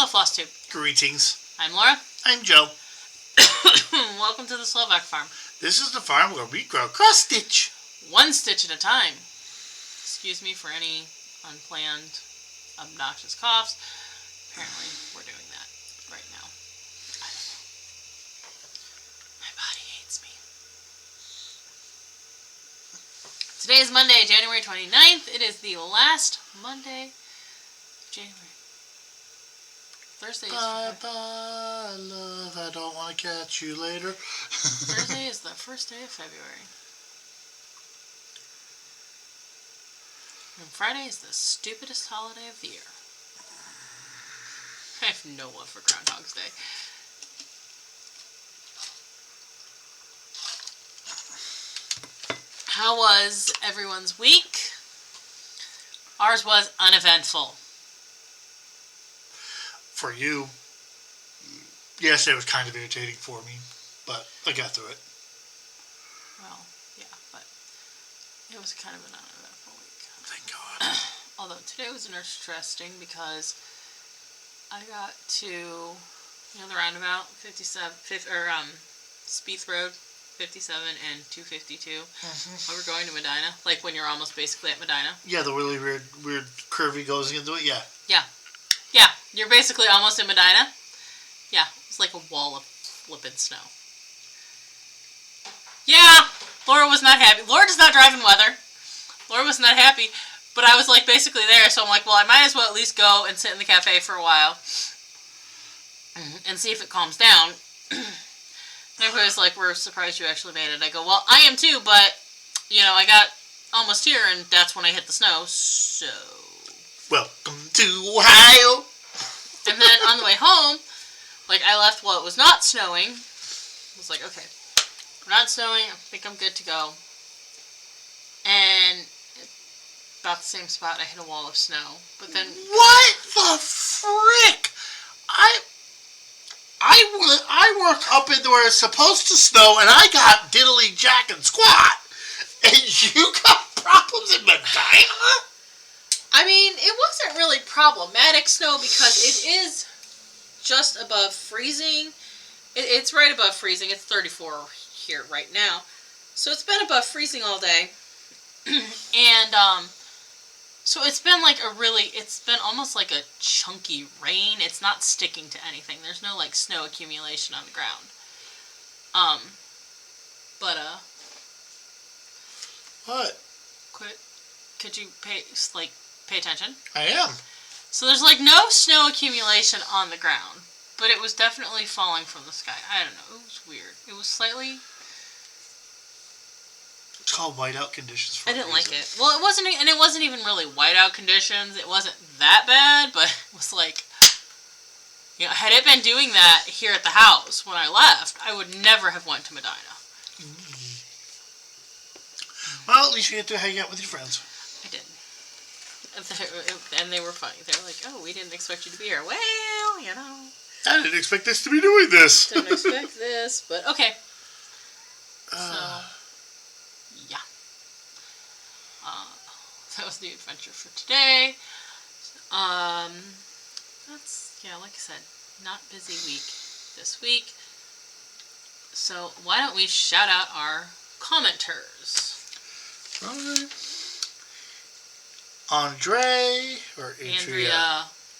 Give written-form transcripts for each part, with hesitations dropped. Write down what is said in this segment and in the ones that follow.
Hello, flosstube. Greetings. I'm Laura. I'm Joe. Welcome to the Slovak Farm. This is the farm where we grow cross-stitch. One stitch at a time. Excuse me for any unplanned, obnoxious coughs. Apparently, we're doing that right now. I don't know. My body hates me. Today is Monday, January 29th. It is the last Monday of January. Thursday is Bye, love. I don't want to catch you later. Thursday is the first day of February. And Friday is the stupidest holiday of the year. I have no love for Groundhog's Day. How was everyone's week? Ours was uneventful. For you, yes, it was kind of irritating for me, but I got through it. Well, yeah, but it was kind of an uneventful week. Thank God. Although today was interesting because I got to, the roundabout, Spieth Road, 57 and 252. While we're going to Medina, like when you're almost basically at Medina. Yeah, the really weird curvy goes into it, yeah. Yeah, you're basically almost in Medina. Yeah, it's like a wall of flippin' snow. Yeah, Laura was not happy. Laura does not drive in weather. Laura was not happy, but I was like basically there, so I'm like, well, I might as well at least go and sit in the cafe for a while and see if it calms down. Everybody's like, we're surprised you actually made it. I go, well, I am too, but, I got almost here, and that's when I hit the snow, so... Welcome to Ohio! And then on the way home, I left while it was not snowing. I was like, okay, not snowing, I think I'm good to go. And about the same spot, I hit a wall of snow. But then... What the frick? I work up in where it's supposed to snow, and I got diddly jack and squat. And you got problems in Medina? I mean, it wasn't really problematic snow because it is just above freezing. It's right above freezing. It's 34 here right now. So it's been above freezing all day. And, so it's been it's been almost like a chunky rain. It's not sticking to anything. There's no, snow accumulation on the ground. What? Could you pay attention? I am. So there's no snow accumulation on the ground, but it was definitely falling from the sky. I don't know. It was weird. It was slightly... It's called whiteout conditions for I didn't like it. Well, it wasn't even really whiteout conditions. It wasn't that bad, but it was had it been doing that here at the house when I left, I would never have went to Medina. Well, at least you get to hang out with your friends. I did. And they were funny. They were like, oh, we didn't expect you to be here. Well, I didn't expect us to be doing this. Didn't expect this, but okay. Yeah. That was the adventure for today. Like I said, not busy week this week. So why don't we shout out our commenters? Right. Andrea.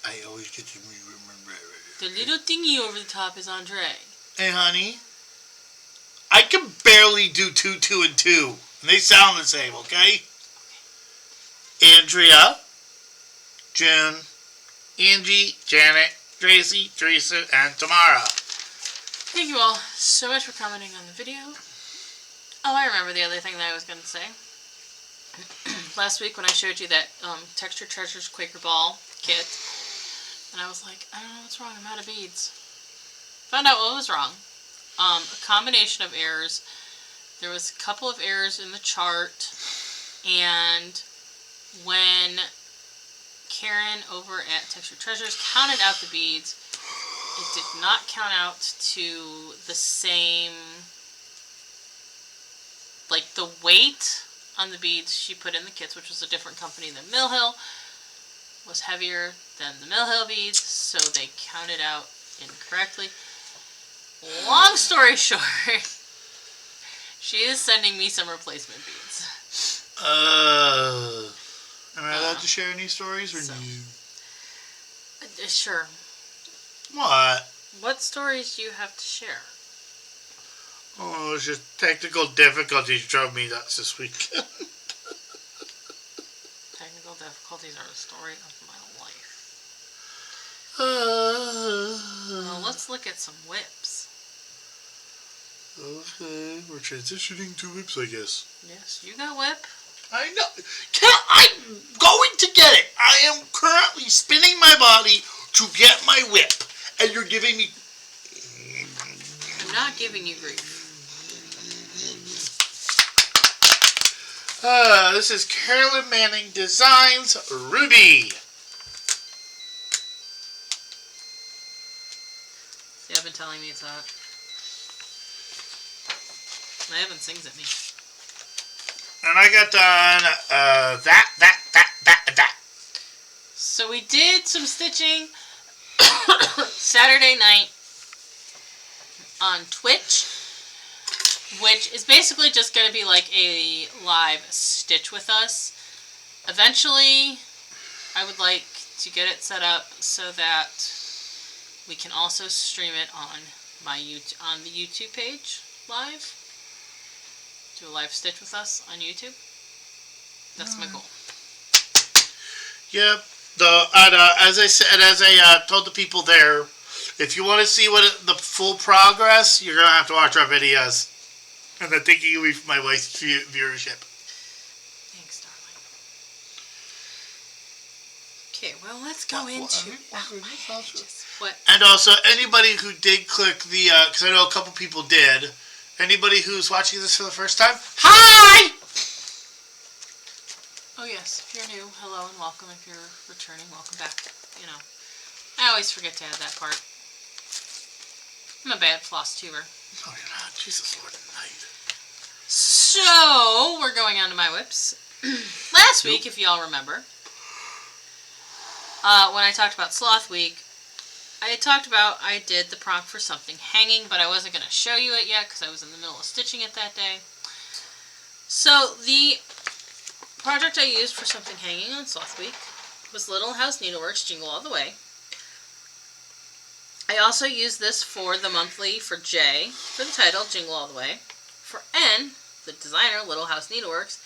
I always get to remember. The little thingy over the top is Andre. Hey, honey. I can barely do 2, 2, and 2. And they sound the same, okay? Andrea, June, Angie, Janet, Tracy, Teresa, and Tamara. Thank you all so much for commenting on the video. Oh, I remember the other thing that I was going to say. Last week when I showed you that Texture Treasures Quaker Ball kit, and I was like, I don't know what's wrong, I'm out of beads. Found out what was wrong. A combination of errors. There was a couple of errors in the chart, and when Karen over at Texture Treasures counted out the beads, it did not count out to the same, the weight on the beads she put in the kits, which was a different company than Mill Hill, was heavier than the Mill Hill beads, so they counted out incorrectly. Long story short, she is sending me some replacement beads. Am I allowed to share any stories or no? Sure. What? What stories do you have to share? Oh, it's just technical difficulties drove me nuts this weekend. Technical difficulties are the story of my life. Well, let's look at some whips. Okay, we're transitioning to whips, I guess. Yes, you got whip. I know. I'm going to get it. I am currently spinning my body to get my whip. And you're giving me... I'm not giving you grief. This is Carolyn Manning Designs Ruby. See, I've been telling me it's hot. My Evan sings at me. And I got done that. So we did some stitching Saturday night on Twitch, which is basically just going to be like a live stitch with us. Eventually, I would like to get it set up so that we can also stream it on my on the YouTube page live. Do a live stitch with us on YouTube. That's my goal. Yep. As I said, as I told the people there, if you want to see the full progress, you're gonna have to watch our videos. And then taking away from my wife's viewership. Thanks, darling. Okay, well, let's go into... What? And also, anybody who did click the... because I know a couple people did. Anybody who's watching this for the first time, hi! Oh, yes. If you're new, hello and welcome. If you're returning, welcome back. You know, I always forget to add that part. I'm a bad floss tuber. No, you're not. Jesus Lord Night. So, we're going on to my whips. Last week, if y'all remember, when I talked about Sloth Week, I talked about I did the prompt for something hanging, but I wasn't going to show you it yet because I was in the middle of stitching it that day. So, the project I used for something hanging on Sloth Week was Little House Needleworks Jingle All the Way. I also used this for the monthly for J, for the title, Jingle All the Way. For N, the designer, Little House Needleworks.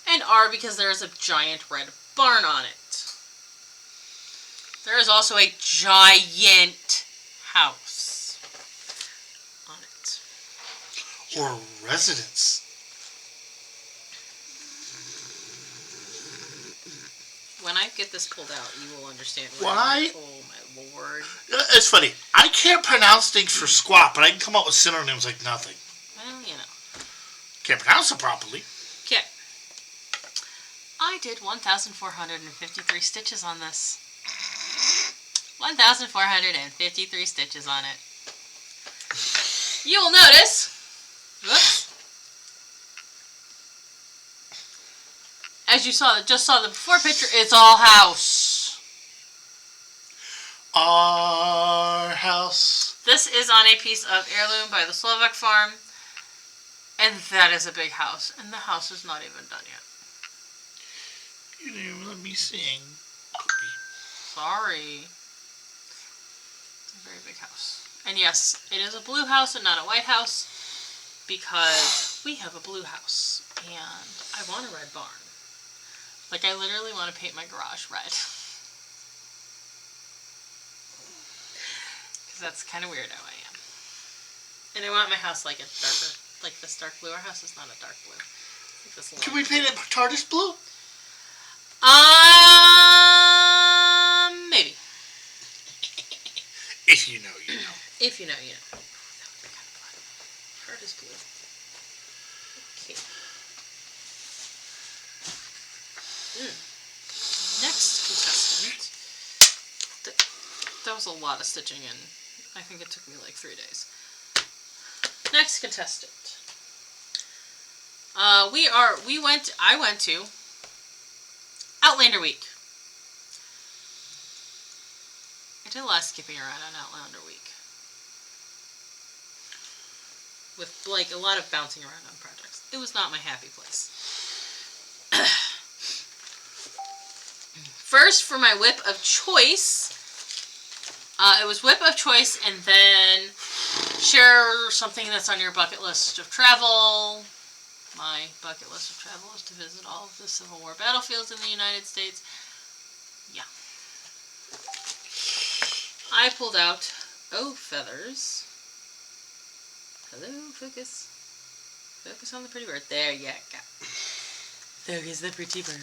And R, because there is a giant red barn on it. There is also a giant house on it. Or residence. When I get this pulled out, you will understand why. Oh my lord. It's funny. I can't pronounce things for squat, but I can come up with synonyms like nothing. Well, you know. Can't pronounce it properly. Okay. I did 1,453 stitches on this. 1,453 stitches on it. You will notice, whoops, as you just saw the before picture, it's all house. Our house. This is on a piece of heirloom by the Slovak Farm, and that is a big house, and the house is not even done yet. You didn't even let me sing. Sorry. It's a very big house. And yes, it is a blue house and not a white house, because we have a blue house, and I want a red barn. Like, I literally want to paint my garage red. Because that's kind of weird how I am. And I want my house like a darker, like this dark blue. Our house is not a dark blue. Like this Can we paint it TARDIS blue? Maybe. If you know, you know. If you know, you know. That would be kind of fun. TARDIS blue. Okay. Next contestant. That was a lot of stitching, and I think it took me like 3 days. Next contestant. I went to Outlander Week. I did a lot of skipping around on Outlander week. With, like, a lot of bouncing around on projects. It was not my happy place. First, for my whip of choice, it was whip of choice and then share something that's on your bucket list of travel. My bucket list of travel is to visit all of the Civil War battlefields in the United States. Yeah. I pulled out feathers. Hello, focus. Focus on the pretty bird. There you go. There is the pretty bird.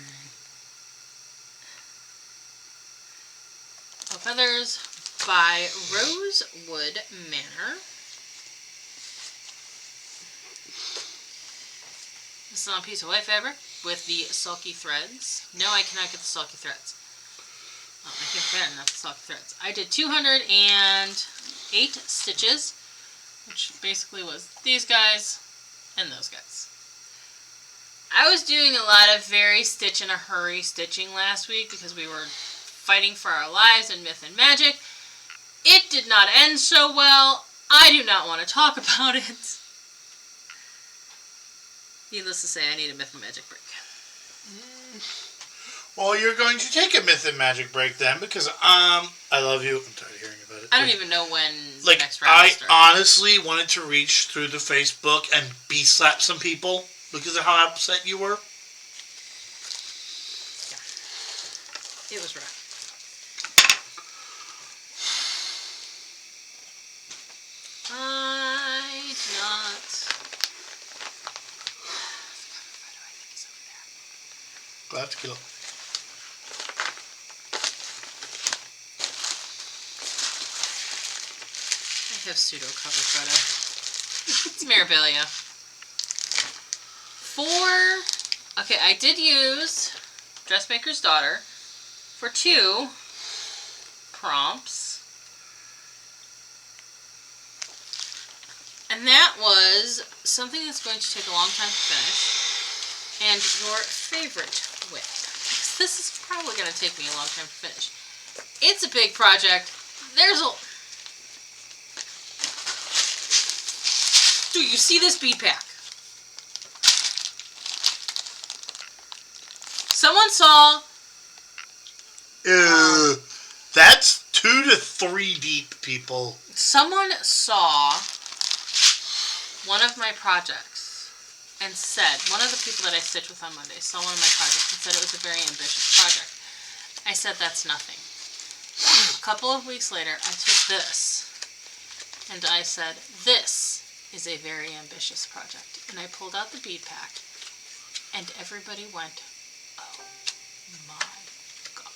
Feathers by Rosewood Manor. This is on a piece of white fabric with the sulky threads. No, I cannot get the sulky threads. Oh, I can't get enough sulky threads. I did 208 stitches, which basically was these guys and those guys. I was doing a lot of very stitch in a hurry stitching last week because we were fighting for our lives in Myth and Magic. It did not end so well. I do not want to talk about it. Needless to say, I need a Myth and Magic break. Well, you're going to take a Myth and Magic break then, because I love you. I'm tired of hearing about it. I don't even know when the next round starts. I honestly wanted to reach through the Facebook and slap some people because of how upset you were. Yeah. It was rough. I do not. Glad to kill. I have pseudo cover photo. It's Mirabilia. Okay, I did use Dressmaker's Daughter for 2 prompts. And that was something that's going to take a long time to finish. And your favorite whip. This is probably going to take me a long time to finish. It's a big project. Do you see this bead pack? Someone saw... That's 2 to 3 deep, people. Someone saw one of my projects and said, one of the people that I stitch with on Monday saw one of my projects and said it was a very ambitious project. I said, that's nothing. A couple of weeks later, I took this and I said, this is a very ambitious project. And I pulled out the bead pack and everybody went, oh my God.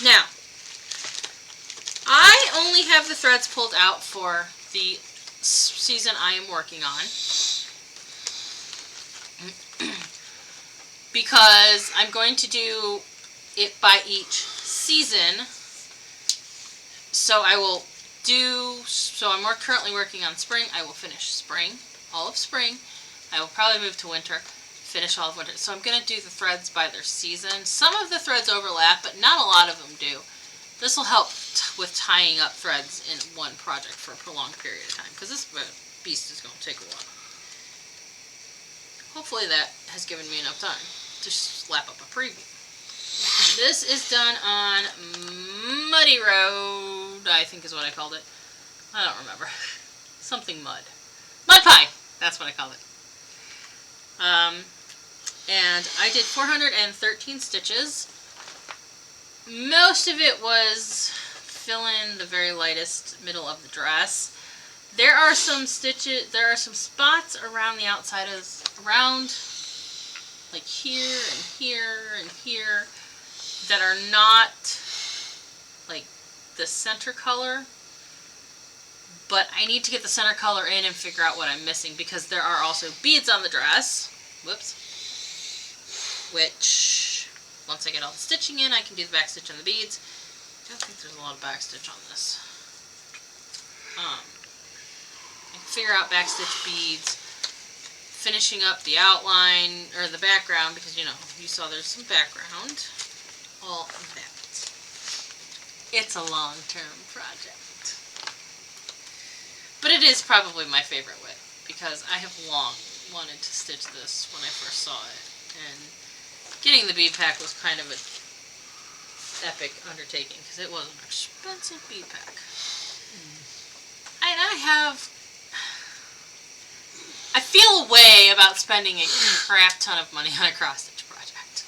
Now, I only have the threads pulled out for the season I am working on because I'm going to do it by each season. So I'm currently working on spring. I will finish spring, all of spring. I will probably move to winter, finish all of winter. So I'm going to do the threads by their season. Some of the threads overlap, but not a lot of them do. This will help with tying up threads in one project for a prolonged period of time, because this beast is going to take a while. Hopefully that has given me enough time to slap up a preview. This is done on Muddy Road, I think is what I called it. I don't remember. Something mud. Mud pie! That's what I called it. And I did 413 stitches. Most of it was fill in the very lightest middle of the dress. There are some spots around the outside around like here and here and here that are not like the center color, but I need to get the center color in and figure out what I'm missing because there are also beads on the dress. Whoops. Which, once I get all the stitching in, I can do the back stitch on the beads. I don't think there's a lot of back stitch on this. I can figure out back stitch beads, finishing up the outline, or the background, because, you know, you saw there's some background. All of that. It's a long-term project. But it is probably my favorite way, because I have long wanted to stitch this when I first saw it. And getting the bead pack was kind of an epic undertaking, because it was an expensive bead pack. And I feel a way about spending a crap ton of money on a cross-stitch project.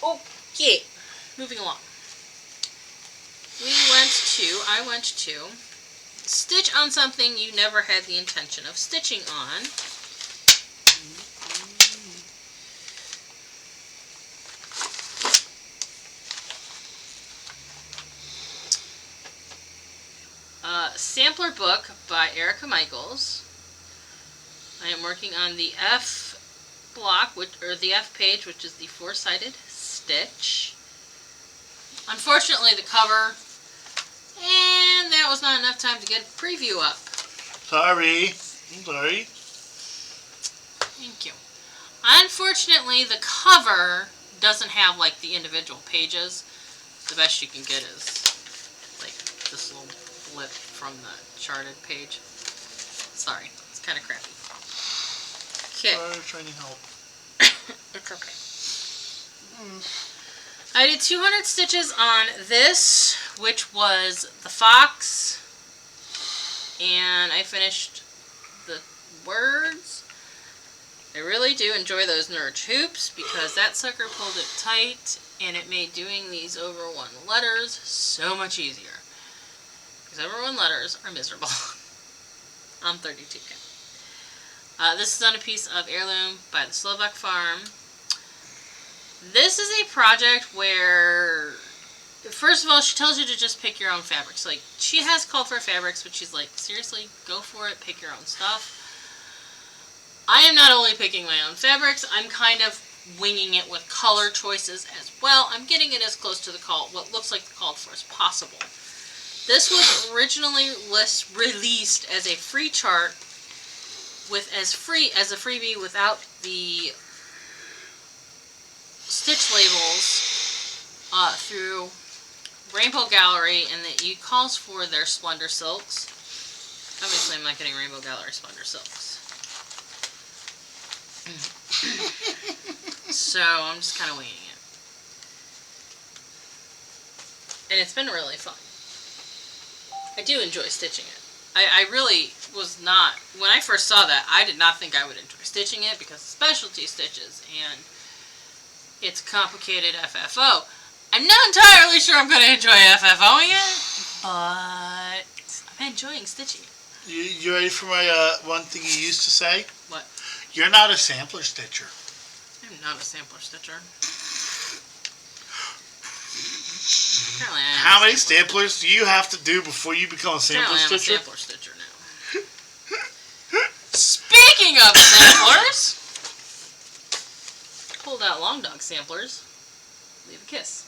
Okay, moving along. I went to stitch on something you never had the intention of stitching on. Sampler book by Erica Michaels. I am working on the F block, or the F page, which is the four-sided stitch. Unfortunately, the cover, and that was not enough time to get a preview up. Sorry. I'm sorry. Thank you. Unfortunately, the cover doesn't have like the individual pages. The best you can get is like this little blip from the charted page. Sorry, it's kind of crappy. Okay. Sorry, trying to help. It's okay. I did 200 stitches on this, which was the fox, and I finished the words. I really do enjoy those Nurge hoops because that sucker pulled it tight, and it made doing these over one letters so much easier. Because over one letters are miserable. I'm 32 count. This is on a piece of heirloom by the Slovak Farm. This is a project where, first of all, she tells you to just pick your own fabrics. Like, she has called for fabrics, but she's like, seriously, go for it, pick your own stuff. I am not only picking my own fabrics, I'm kind of winging it with color choices as well. I'm getting it as close to the what looks like the called for as possible. This was originally released as a free chart with as a freebie without the stitch labels through Rainbow Gallery, and that it calls for their Splendor Silks. Obviously, I'm not getting Rainbow Gallery Splendor Silks. So I'm just kind of winging it. And it's been really fun. I do enjoy stitching it. I really was not, when I first saw that, I did not think I would enjoy stitching it because it's specialty stitches and it's complicated FFO. I'm not entirely sure I'm going to enjoy FFOing it, but I'm enjoying stitching it. You ready for my one thing you used to say? What? You're not a sampler stitcher. I'm not a sampler stitcher. Apparently I am. How many samplers do you have to do before you become a sampler stitcher? I'm a sampler stitcher now. Speaking of samplers, pulled out long dog samplers. Leave a kiss.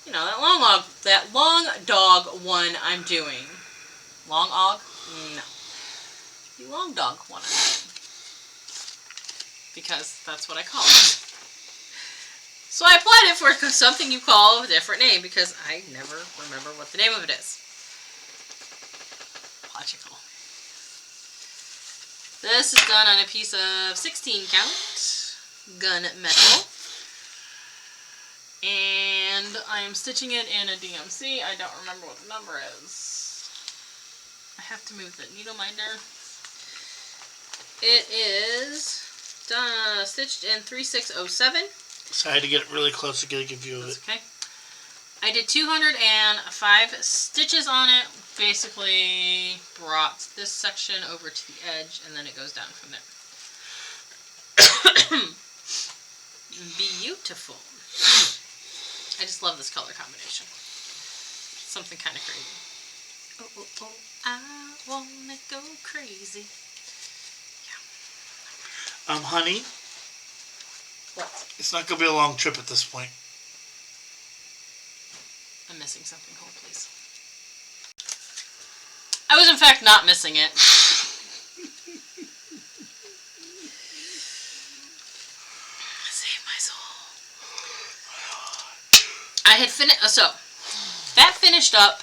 You know, that long dog one I'm doing. Long og? No. The long dog one I'm doing. Because that's what I call it. So I applied it for something you call a different name because I never remember what the name of it is. Logical. This is done on a piece of 16 count gun metal. And I am stitching it in a DMC. I don't remember what the number is. I have to move the needle minder. It is done, stitched in 3607. So I had to get really close to get a good view of it. Okay. I did 205 stitches on it. Basically brought this section over to the edge and then it goes down from there. Beautiful. I just love this color combination. Something kind of crazy. Oh, oh, oh, I wanna go crazy. Yeah. Honey? What? It's not going to be a long trip at this point. I'm missing something. Hold, please. I was, in fact, not missing it. Save my soul. I had finished. So that finished up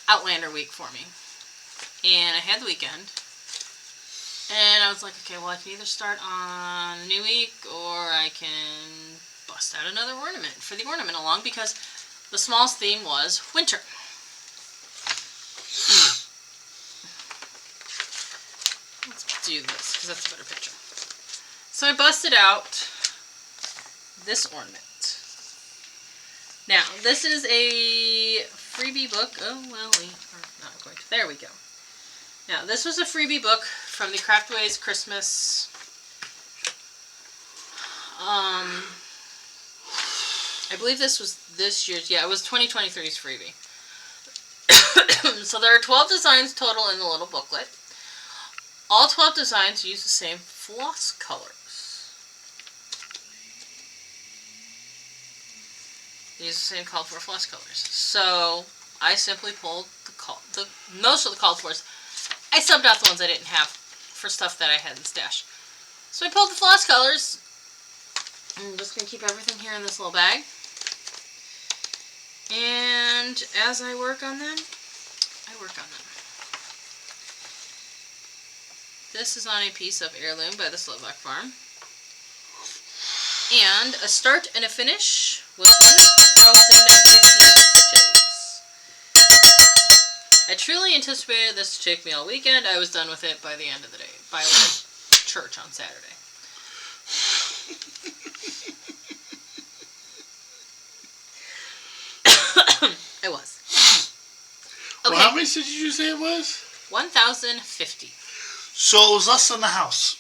Outlander week for me, and I had the weekend, and I was like, okay, well, I can either start on a new week or I can bust out another ornament for the ornament along, because the smallest theme was winter. Let's do this because that's a better picture. So I busted out this ornament. Now, this is a freebie book. Oh, well, we are not going to. There we go. Now, this was a freebie book from the Craftways Christmas. I believe this was this year's. Yeah, it was 2023's freebie. So there are 12 designs total in the little booklet. All 12 designs use the same floss colors. They use the same called for floss colors. So I simply pulled most of the called fors. I subbed out the ones I didn't have for stuff that I had in stash. So I pulled the floss colors. I'm just going to keep everything here in this little bag. And as I work on them, I work on them. This is on a piece of Heirloom by the Slovak Farm. And a start and a finish was 1,050 stitches. I truly anticipated this to take me all weekend. I was done with it by the end of the day, by church on Saturday. I was. Okay. Well, how many stitches did you say it was? 1,050. So it was less than the house.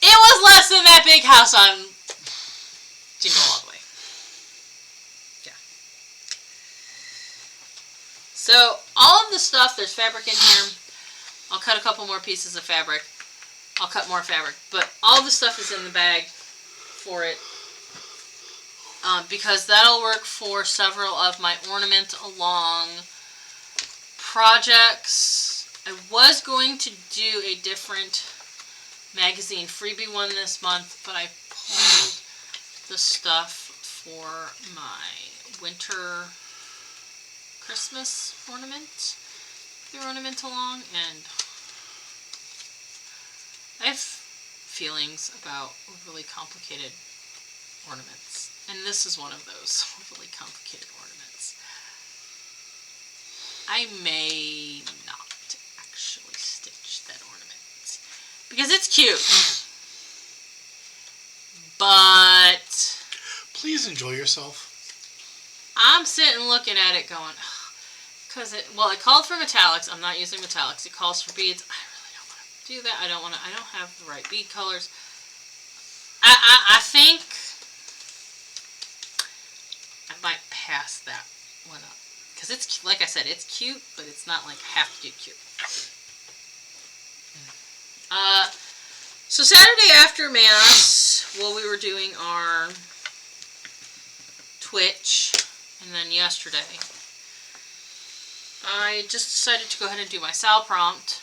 It was less than that big house on Jingle All the Way. Yeah. So all of the stuff, there's fabric in here. I'll cut a couple more pieces of fabric. I'll cut more fabric. But all the stuff is in the bag for it. Because that'll work for several of my ornament along projects. I was going to do a different magazine freebie one this month, but I pulled the stuff for my winter Christmas ornament, the ornament along, and I have feelings about overly complicated ornaments, and this is one of those overly complicated ornaments. I may not actually stitch that ornament because it's cute, but please enjoy yourself. I'm sitting looking at it going, because it called for metallics. I'm not using metallics. It calls for beads. I really don't want to do that. I don't have the right bead colors. I think I might pass that one up. Because it's, like I said, it's cute, but it's not like have to do cute. So Saturday after Mass, while we were doing our Twitch, and then yesterday, I just decided to go ahead and do my Sal prompt.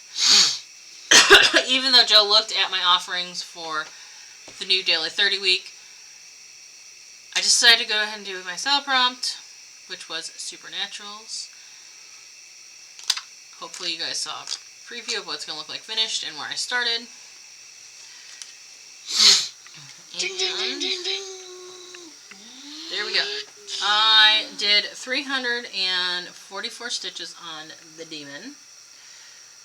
Even though Joe looked at my offerings for the new Daily 30 week, I just decided to go ahead and do my Sal prompt, which was Supernaturals. Hopefully you guys saw a preview of what it's going to look like finished and where I started. Ding, ding, ding, ding, ding. There we go. I did 344 stitches on the demon.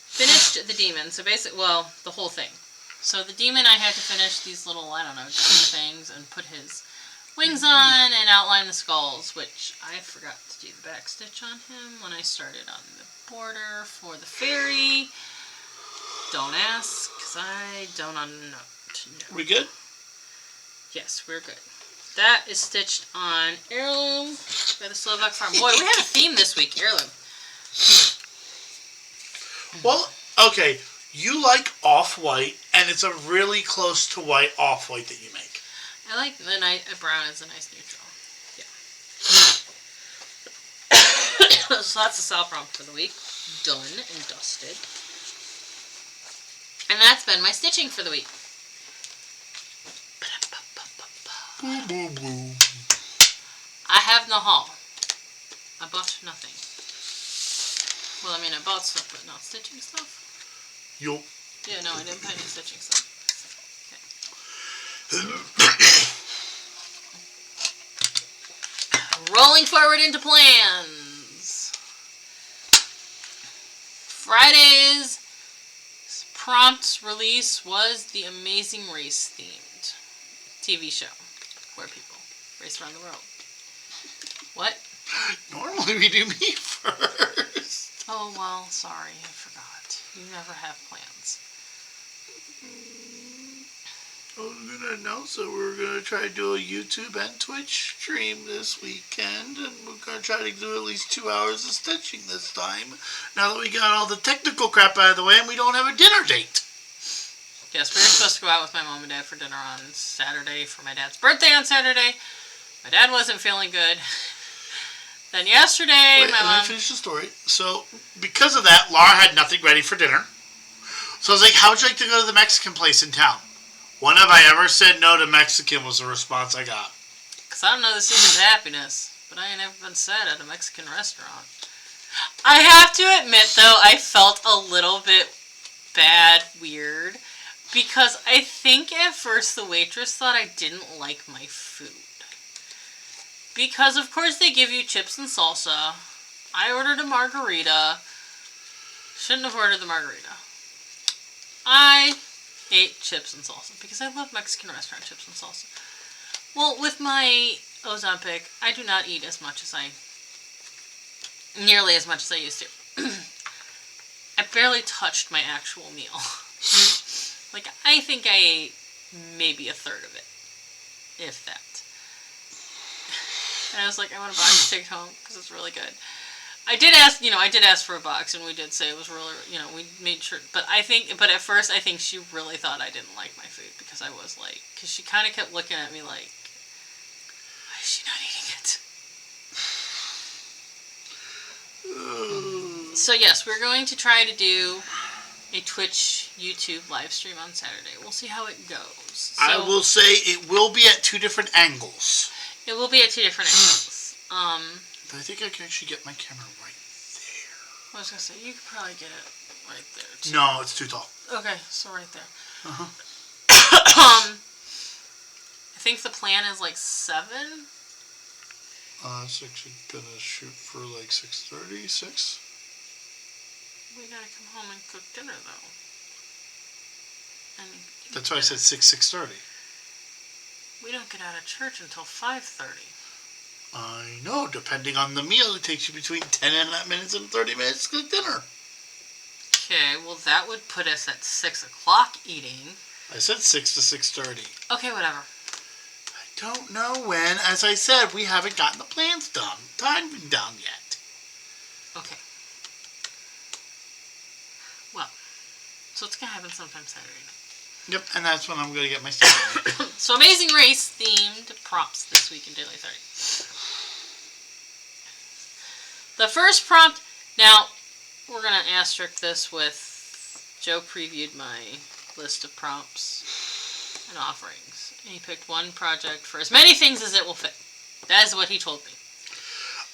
Finished the demon. So basically, well, the whole thing. So the demon, I had to finish these little, I don't know, things and put his wings on and outline the skulls, which I forgot to do the back stitch on him when I started on the border for the fairy. Don't ask, because I don't know. We good? Yes, we're good. That is stitched on Heirloom by the Slovak Farm. Boy, we had a theme this week, Heirloom. Well, okay, you like off-white, and it's a really close to white off-white that you make. I like the brown is a nice neutral. Yeah. So that's the Sal prompt for the week. Done and dusted. And that's been my stitching for the week. Boo, boo, boo. have no haul. I bought nothing. Well, I mean, I bought stuff, but not stitching stuff. Yup. Yeah, no, I didn't buy any stitching stuff. Okay. Rolling forward into plans. Friday's prompt release was the Amazing Race themed TV show where people race around the world. What? Normally we do me first. Oh, well, sorry, I forgot. You never have plans. I was going to announce that we're going to try to do a YouTube and Twitch stream this weekend, and we're going to try to do at least 2 hours of stitching this time, now that we got all the technical crap out of the way and we don't have a dinner date. Yes, we were supposed to go out with my mom and dad for dinner on Saturday for my dad's birthday on Saturday. My dad wasn't feeling good. Then yesterday, Wait, my let mom... me finish the story. So, because of that, Laura had nothing ready for dinner. So I was like, how would you like to go to the Mexican place in town? When have I ever said no to Mexican was the response I got. Because I don't know the secret to happiness, but I ain't never been sad at a Mexican restaurant. I have to admit, though, I felt a little bit bad, weird, because I think at first the waitress thought I didn't like my food. Because, of course, they give you chips and salsa. I ordered a margarita. Shouldn't have ordered the margarita. I ate chips and salsa because I love Mexican restaurant chips and salsa. Well, with my Ozempic, I do not eat nearly as much as I used to. I barely touched my actual meal. Like, I think I ate maybe a third of it, if that. And I was like, I want a box to take home because it's really good. I did ask for a box, and we did say it was really, we made sure. But at first, I think she really thought I didn't like my food because I was like, because she kind of kept looking at me like, why is she not eating it? So yes, we're going to try to do a Twitch YouTube live stream on Saturday. We'll see how it goes. So, I will say it will be at 2 different angles. It will be at 2 different angles. But I think I can actually get my camera right there. I was going to say, you could probably get it right there, too. No, it's too tall. Okay, so right there. Uh-huh. I think the plan is like 7. I was actually going to shoot for like 6:30, 6. We gotta come home and cook dinner, though. And That's why I said 6:30. we don't get out of church until 5:30. I know, depending on the meal, it takes you between 10 minutes and 30 minutes to cook dinner. Okay, well that would put us at 6 o'clock eating. I said 6 to 6:30. Okay, whatever. I don't know when. As I said, we haven't gotten the plans done. Time done yet. Okay. Well, so it's gonna happen sometime Saturday night. Yep, and that's when I'm going to get my stuff. So Amazing Race themed prompts this week in Daily 30. The first prompt, now we're going to asterisk this with Joe previewed my list of prompts and offerings. And he picked one project for as many things as it will fit. That is what he told me.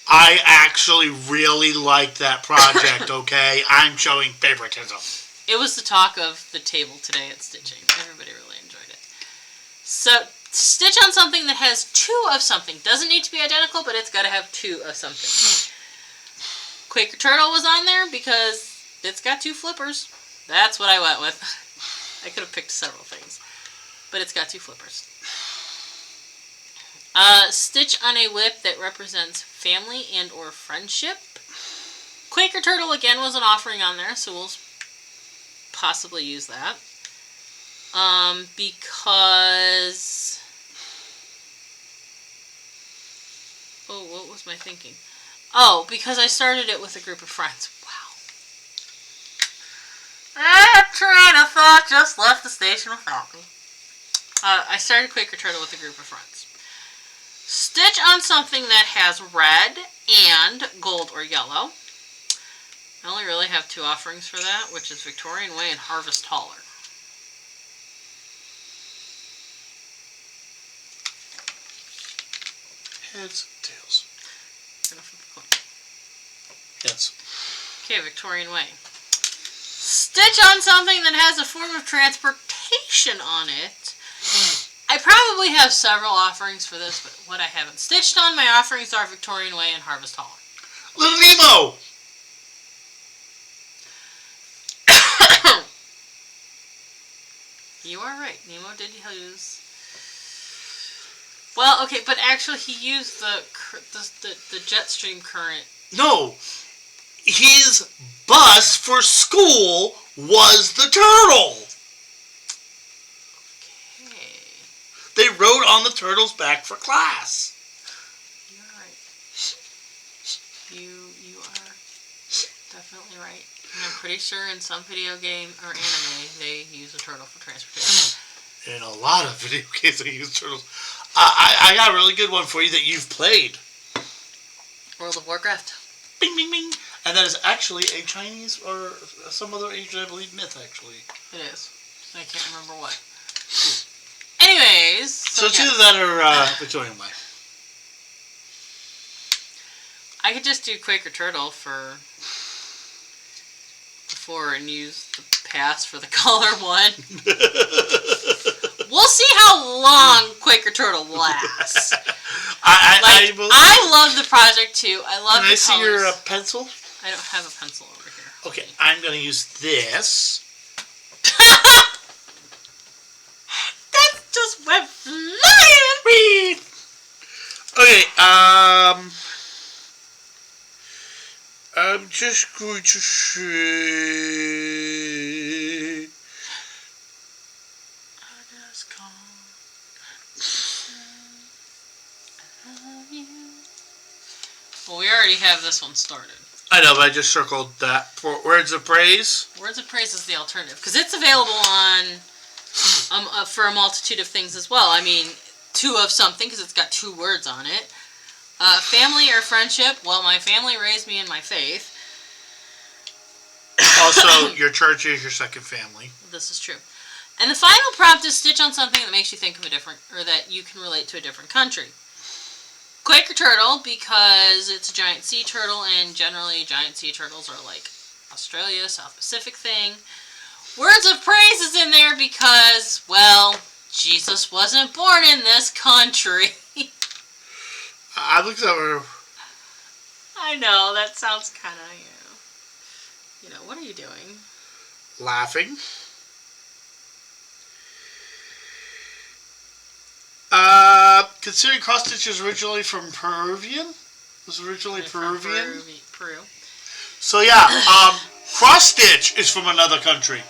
I actually really liked that project, okay? I'm showing favoritism. It was the talk of the table today at Stitching. Everybody really enjoyed it. So, stitch on something that has 2 of something. Doesn't need to be identical, but it's got to have 2 of something. Quaker Turtle was on there because it's got 2 flippers. That's what I went with. I could have picked several things. But it's got 2 flippers. Stitch on a whip that represents family and or friendship. Quaker Turtle again was an offering on there, so we'll possibly use that. Because... Oh, what was my thinking? Oh, because I started it with a group of friends. Wow. That train of thought just left the station without me. I started Quaker Turtle with a group of friends. Stitch on something that has red and gold or yellow. I only really have 2 offerings for that, which is Victorian Way and Harvest Hauler. Heads, tails. Yes. Okay, Victorian way. Stitch on something that has a form of transportation on it. I probably have several offerings for this, but what I haven't stitched on my offerings are Victorian way and Harvest Hall. Little Nemo! You are right. Nemo did use. Well, okay, but actually he used the jet stream current. No! His bus for school was the turtle! Okay. They rode on the turtle's back for class. You're right. You are definitely right. And I'm pretty sure in some video game or anime they use a turtle for transportation. In a lot of video games they use turtles. I got a really good one for you that you've played. World of Warcraft. Bing, bing, bing. And that is actually a Chinese or some other Asian, I believe, myth, actually. It is. I can't remember what. Anyways. So it's either that or Victorian way. I could just do Quaker Turtle for before and use the pass for the color one. We'll see how long Quaker Turtle lasts. I love the project too. I love the colors. Can I see your pencil? I don't have a pencil over here. Okay, I'm going to use this. That just went flying! Okay, I'm just going to say... Well, we already have this one started. I know, but I just circled that. For Words of Praise? Words of Praise is the alternative. Because it's available on for a multitude of things as well. I mean, two of something, because it's got 2 words on it. Family or friendship. Well, my family raised me in my faith. Also, your church is your second family. This is true. And the final prompt is stitch on something that makes you think of a different, or that you can relate to a different country. Quaker Turtle, because it's a giant sea turtle, and generally giant sea turtles are like Australia, South Pacific thing. Words of Praise is in there because, well, Jesus wasn't born in this country. I looked at her. I know, that sounds kind of, what are you doing? Laughing. Considering cross stitch is originally from Peruvian? Was originally Peruvian? Peru. So yeah, cross stitch is from another country.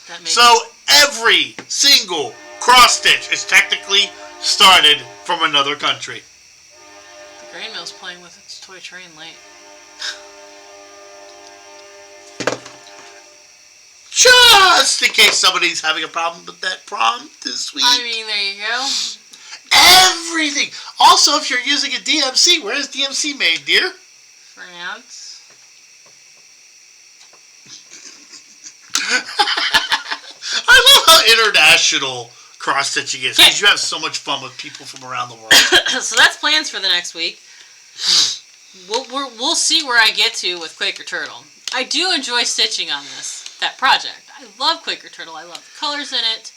That makes so every single cross stitch is technically started from another country. The grain mill's playing with its toy train late. Just in case somebody's having a problem with that prompt this week. I mean, there you go. Everything. Also, if you're using a DMC, where is DMC made, dear? France. I love how international cross stitching is because you have so much fun with people from around the world. So that's plans for the next week. We'll see where I get to with Quaker Turtle. I do enjoy stitching on that project. I love Quaker Turtle. I love the colors in it.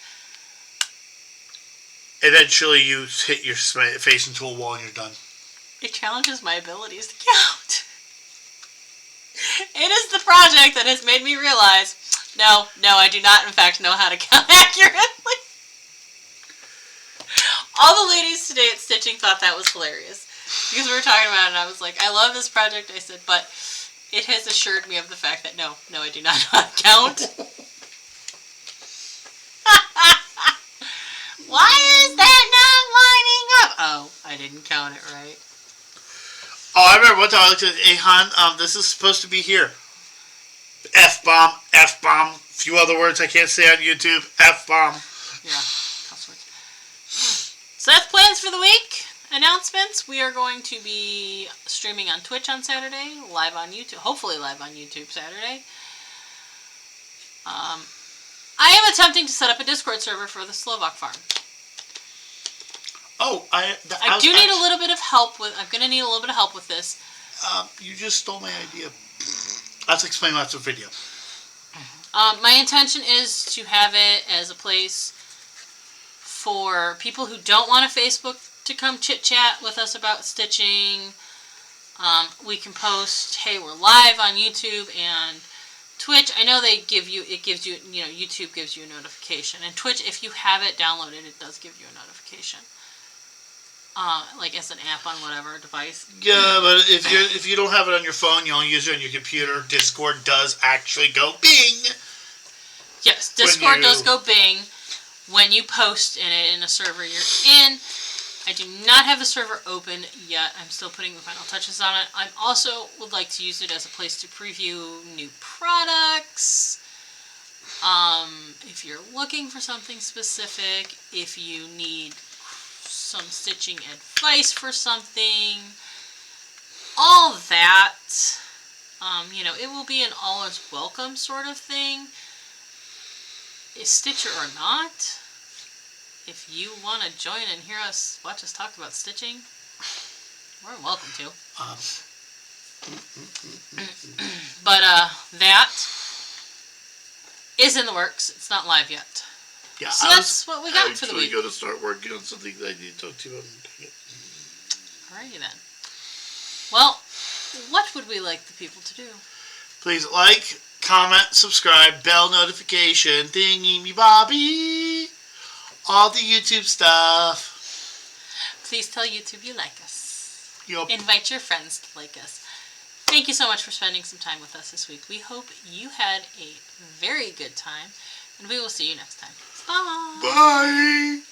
Eventually, you hit your face into a wall and you're done. It challenges my abilities to count. It is the project that has made me realize, no, I do not, in fact, know how to count accurately. All the ladies today at Stitching thought that was hilarious. Because we were talking about it, and I was like, I love this project. I said, but it has assured me of the fact that no, I do not know how to count. Why is that not lining up? Oh, I didn't count it right. Oh, I remember one time I looked at hey, hon, this is supposed to be here. F-bomb, F-bomb, a few other words I can't say on YouTube, F-bomb. Yeah, cuss words. So that's plans for the week. Announcements. We are going to be streaming on Twitch on Saturday, live on YouTube, hopefully live on YouTube Saturday. I am attempting to set up a Discord server for the Slovak Farm. Oh, I do need a little bit of help with. I'm going to need a little bit of help with this. You just stole my idea. Let's explain lots of video. My intention is to have it as a place for people who don't want a Facebook to come chit-chat with us about stitching. We can post, hey, we're live on YouTube and Twitch. I know YouTube gives you a notification. And Twitch, if you have it downloaded, it does give you a notification. Like as an app on whatever device. Yeah, but if you don't have it on your phone, you only use it on your computer. Discord does actually go bing. Yes, Discord does go bing when you post in it in a server you're in. I do not have the server open yet. I'm still putting the final touches on it. I also would like to use it as a place to preview new products. If you're looking for something specific, if you need some stitching advice for something, all that, it will be an all is welcome sort of thing. Is Stitcher or not? If you want to join and watch us talk about stitching, we're welcome to. But that is in the works. It's not live yet. Yeah, so that's what we got for the week. I'm going to start working on something that I need to talk to you about. Alrighty then. Well, what would we like the people to do? Please like, comment, subscribe, bell notification, thingy-me-bobby. All the YouTube stuff. Please tell YouTube you like us. Yep. Invite your friends to like us. Thank you so much for spending some time with us this week. We hope you had a very good time, and we will see you next time. Bye. Bye.